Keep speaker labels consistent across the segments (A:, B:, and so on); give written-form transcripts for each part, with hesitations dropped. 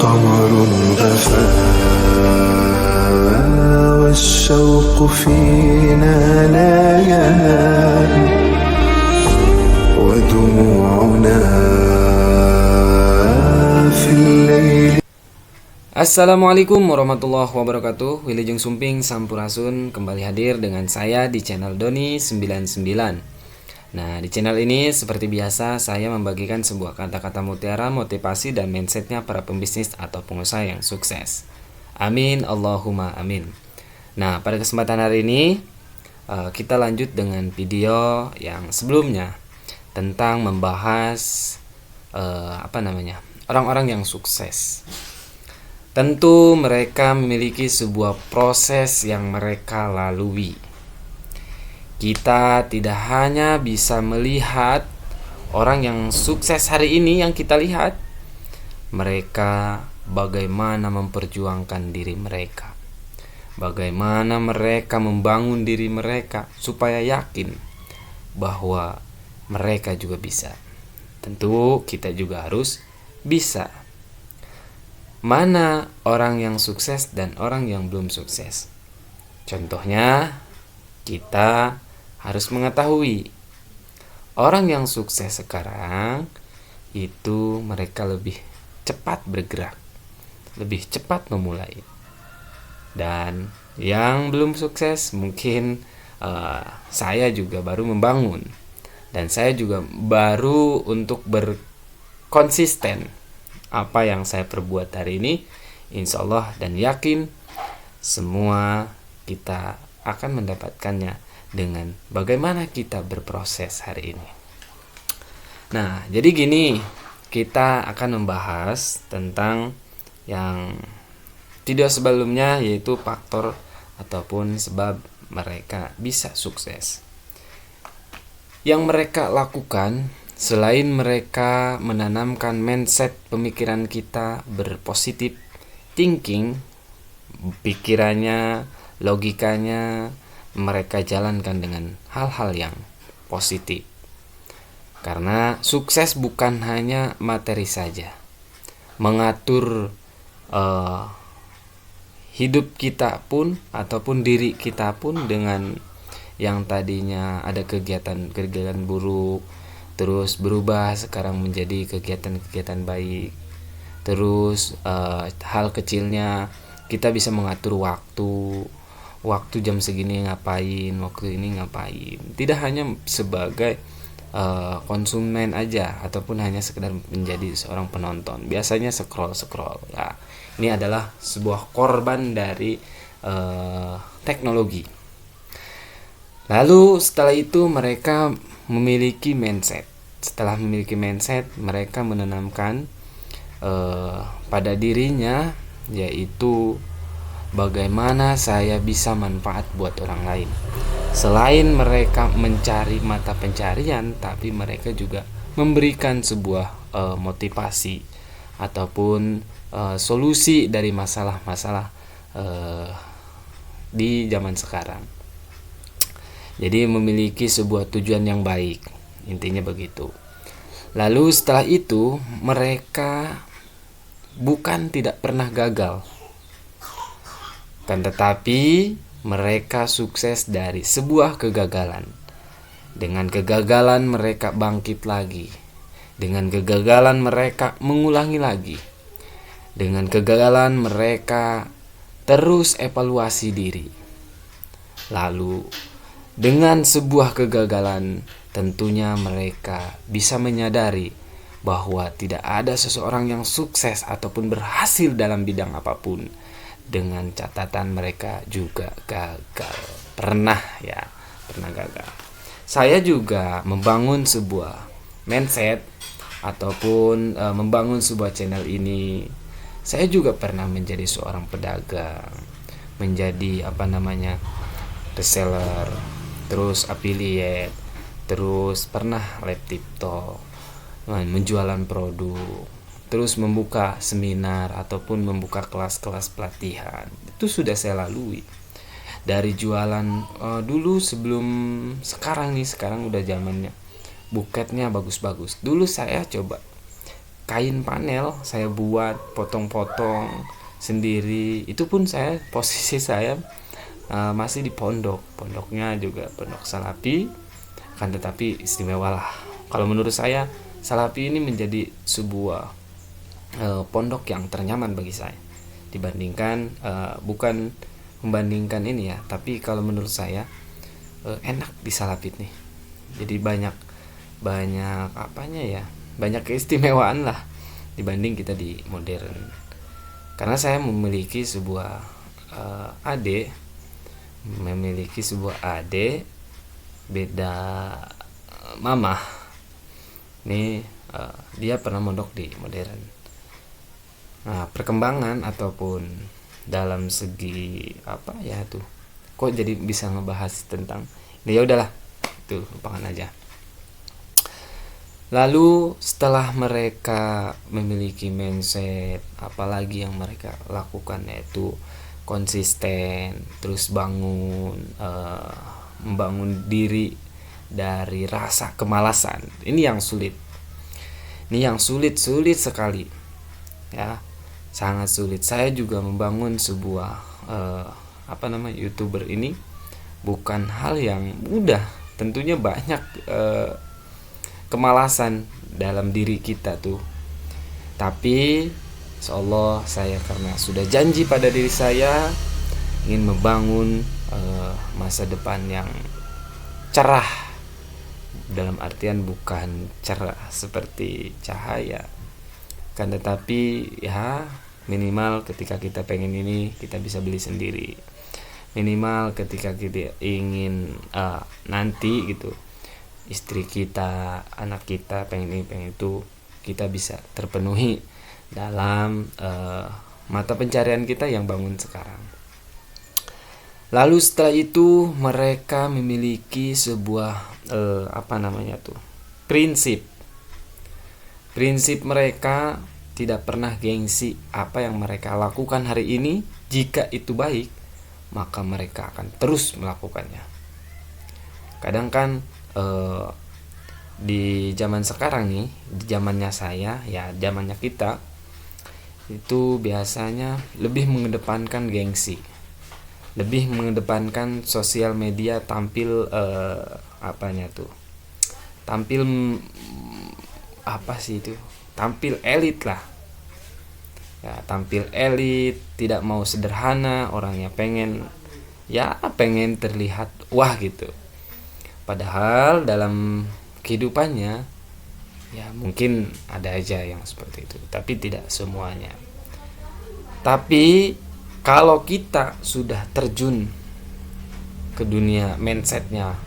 A: قمر غفا والشوق فينا لا ينام ودموعنا في الليل.
B: Assalamualaikum warahmatullahi wabarakatuh. Wilujeng Sumping Sampurasun kembali hadir dengan saya di channel Doni 99. Nah, di channel ini seperti biasa saya membagikan sebuah kata-kata mutiara motivasi dan mindsetnya para pembisnis atau pengusaha yang sukses. Amin Allahumma amin. Nah, pada kesempatan hari ini kita lanjut dengan video yang sebelumnya tentang membahas orang-orang yang sukses. Tentu mereka memiliki sebuah proses yang mereka lalui. Kita tidak hanya bisa melihat orang yang sukses hari ini yang kita lihat, mereka bagaimana memperjuangkan diri mereka, bagaimana mereka membangun diri mereka supaya yakin bahwa mereka juga bisa. Tentu kita juga harus bisa. Mana orang yang sukses dan orang yang belum sukses? Contohnya, kita harus mengetahui orang yang sukses sekarang itu mereka lebih cepat bergerak, lebih cepat memulai. Dan yang belum sukses mungkin saya juga baru membangun, dan saya juga baru untuk berkonsisten. Apa yang saya perbuat hari ini, insya Allah dan yakin semua kita akan mendapatkannya dengan bagaimana kita berproses hari ini. Nah, jadi gini, kita akan membahas tentang yang video sebelumnya, yaitu faktor ataupun sebab mereka bisa sukses. Yang mereka lakukan selain mereka menanamkan mindset pemikiran kita berpositif thinking, pikirannya, logikanya mereka jalankan dengan hal-hal yang positif. Karena sukses bukan hanya materi saja. Mengatur hidup kita pun ataupun diri kita pun dengan yang tadinya ada kegiatan buruk, terus berubah sekarang menjadi kegiatan-kegiatan baik. Terus hal kecilnya kita bisa mengatur waktu jam segini ngapain, waktu ini ngapain. Tidak hanya sebagai konsumen aja ataupun hanya sekedar menjadi seorang penonton. Biasanya scroll ya. Ini adalah sebuah korban dari teknologi. Lalu setelah itu mereka memiliki mindset. Setelah memiliki mindset, mereka menanamkan pada dirinya, yaitu bagaimana saya bisa manfaat buat orang lain. Selain mereka mencari mata pencarian, tapi mereka juga memberikan sebuah motivasi ataupun solusi dari masalah-masalah di zaman sekarang. Jadi memiliki sebuah tujuan yang baik, intinya begitu. Lalu setelah itu mereka bukan tidak pernah gagal, kan tetapi mereka sukses dari sebuah kegagalan. Dengan kegagalan mereka bangkit lagi. Dengan kegagalan mereka mengulangi lagi. Dengan kegagalan mereka terus evaluasi diri. Lalu dengan sebuah kegagalan, tentunya mereka bisa menyadari bahwa tidak ada seseorang yang sukses ataupun berhasil dalam bidang apapun dengan catatan mereka juga gagal. Pernah gagal. Saya juga membangun sebuah mindset ataupun membangun sebuah channel ini. Saya juga pernah menjadi seorang pedagang, menjadi reseller, terus affiliate, terus pernah live TikTok, menjualan produk, terus membuka seminar ataupun membuka kelas-kelas pelatihan. Itu sudah saya lalui. Dari jualan dulu sebelum sekarang udah zamannya buketnya bagus-bagus. Dulu saya coba kain panel saya buat potong-potong sendiri. Itu pun posisi saya masih di pondoknya juga pondok Salafi, kan tetapi istimewa lah. Kalau menurut saya Salafi ini menjadi sebuah pondok yang ternyaman bagi saya dibandingkan bukan membandingkan ini ya, tapi kalau menurut saya enak di Salafi nih. Jadi banyak apanya ya, banyak keistimewaan lah dibanding kita di modern. Karena saya memiliki sebuah adik beda mama nih, dia pernah mondok di modern. Nah, perkembangan ataupun dalam segi apa ya tuh, kok jadi bisa ngebahas tentang ini, ya udahlah, itu lupakan aja. Lalu setelah mereka memiliki mindset, apalagi yang mereka lakukan yaitu konsisten, terus membangun diri dari rasa kemalasan. Ini yang sulit sekali ya, sangat sulit. Saya juga membangun sebuah YouTuber ini bukan hal yang mudah. Tentunya banyak kemalasan dalam diri kita tuh. Tapi insyaallah saya karena sudah janji pada diri saya ingin membangun masa depan yang cerah, dalam artian bukan cerah seperti cahaya, kan tetapi ya minimal ketika kita pengen ini kita bisa beli sendiri. Minimal ketika kita ingin nanti gitu, istri kita, anak kita pengen ini pengen itu, kita bisa terpenuhi dalam mata pencarian kita yang bangun sekarang. Lalu setelah itu mereka memiliki sebuah prinsip mereka tidak pernah gengsi. Apa yang mereka lakukan hari ini, jika itu baik maka mereka akan terus melakukannya. Kadang kan di zaman sekarang nih, di zamannya saya ya, zamannya kita itu biasanya lebih mengedepankan gengsi, lebih mengedepankan sosial media, tampil tampil elit lah ya, tampil elit, tidak mau sederhana, orangnya pengen terlihat wah gitu. Padahal dalam kehidupannya ya mungkin ada aja yang seperti itu, tapi tidak semuanya. Tapi kalau kita sudah terjun ke dunia mindsetnya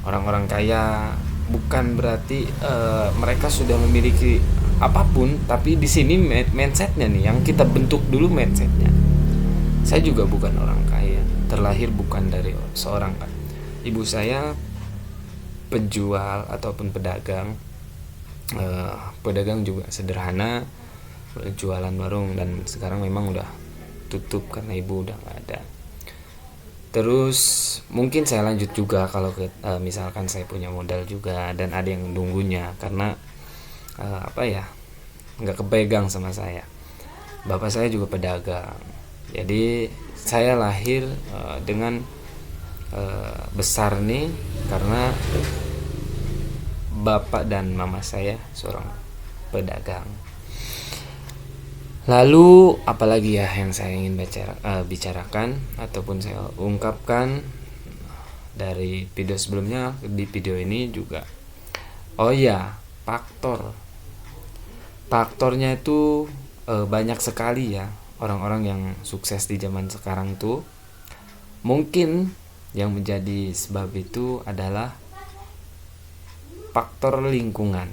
B: orang-orang kaya, bukan berarti mereka sudah memiliki apapun, tapi di sini mindsetnya nih yang kita bentuk dulu mindsetnya. Saya juga bukan orang kaya, terlahir bukan dari seorang ibu saya penjual ataupun pedagang. Pedagang juga sederhana, jualan warung, dan sekarang memang udah tutup karena ibu udah nggak ada. Terus mungkin saya lanjut juga kalau misalkan saya punya modal juga dan ada yang nunggunya, karena nggak kepegang sama saya. Bapak saya juga pedagang, jadi saya lahir dengan besar nih karena bapak dan mama saya seorang pedagang. Lalu apalagi ya yang saya ingin bicarakan ataupun saya ungkapkan dari video sebelumnya, di video ini juga. Oh ya, faktornya itu banyak sekali ya orang-orang yang sukses di zaman sekarang tuh. Mungkin yang menjadi sebab itu adalah faktor lingkungan.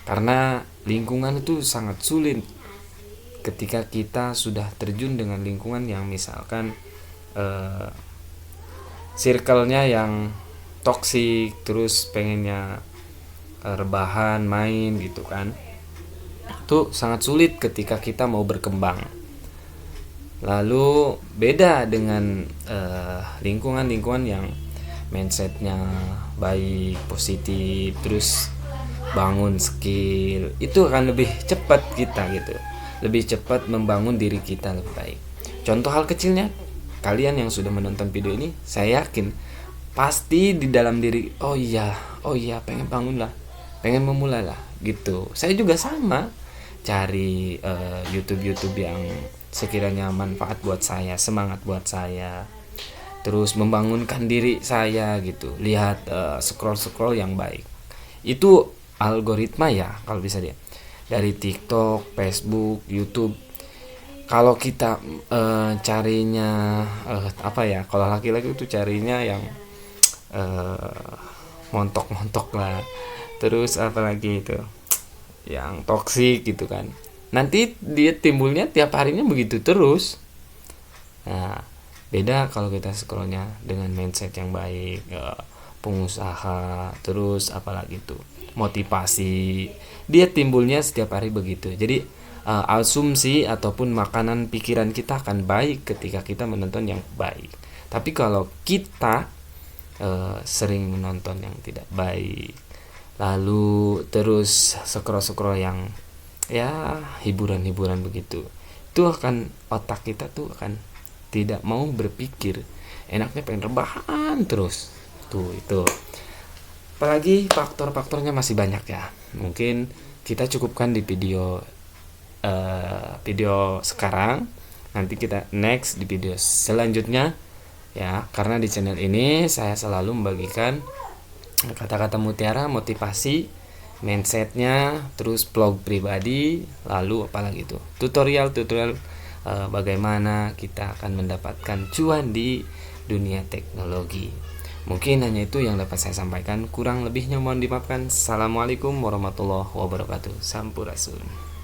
B: Karena lingkungan itu sangat sulit ketika kita sudah terjun dengan lingkungan yang misalkan circle-nya yang toksik, terus pengennya rebahan, main gitu kan. Itu sangat sulit ketika kita mau berkembang. Lalu beda dengan lingkungan yang mindsetnya baik, positif, terus bangun skill, itu akan lebih cepat kita gitu, lebih cepat membangun diri kita lebih baik. Contoh hal kecilnya, kalian yang sudah menonton video ini, saya yakin pasti di dalam diri, oh iya pengen bangun lah, pengen memulai lah gitu. Saya juga sama, cari YouTube yang sekiranya manfaat buat saya, semangat buat saya, terus membangunkan diri saya gitu. Lihat scroll yang baik, itu algoritma ya kalau bisa dia, dari TikTok, Facebook, YouTube. Kalau kita carinya apa ya, kalau laki-laki itu carinya yang montok-montok lah, terus apalagi itu yang toksik gitu kan, nanti dia timbulnya tiap harinya begitu terus. Nah, beda kalau kita scrollnya dengan mindset yang baik, pengusaha, terus apalagi itu motivasi, dia timbulnya setiap hari begitu. Jadi asumsi ataupun makanan pikiran kita akan baik ketika kita menonton yang baik. Tapi kalau kita sering menonton yang tidak baik, lalu terus scroll yang ya hiburan begitu, itu akan, otak kita tuh akan tidak mau berpikir, enaknya pengen rebahan terus tuh. Itu apalagi faktor-faktornya masih banyak ya, mungkin kita cukupkan di video sekarang, nanti kita next di video selanjutnya ya, karena di channel ini saya selalu membagikan kata-kata mutiara, motivasi, mindsetnya, terus vlog pribadi, lalu apalagi itu tutorial bagaimana kita akan mendapatkan cuan di dunia teknologi. Mungkin hanya itu yang dapat saya sampaikan, kurang lebihnya mohon dimaafkan. Assalamualaikum warahmatullahi wabarakatuh. Sampurasun.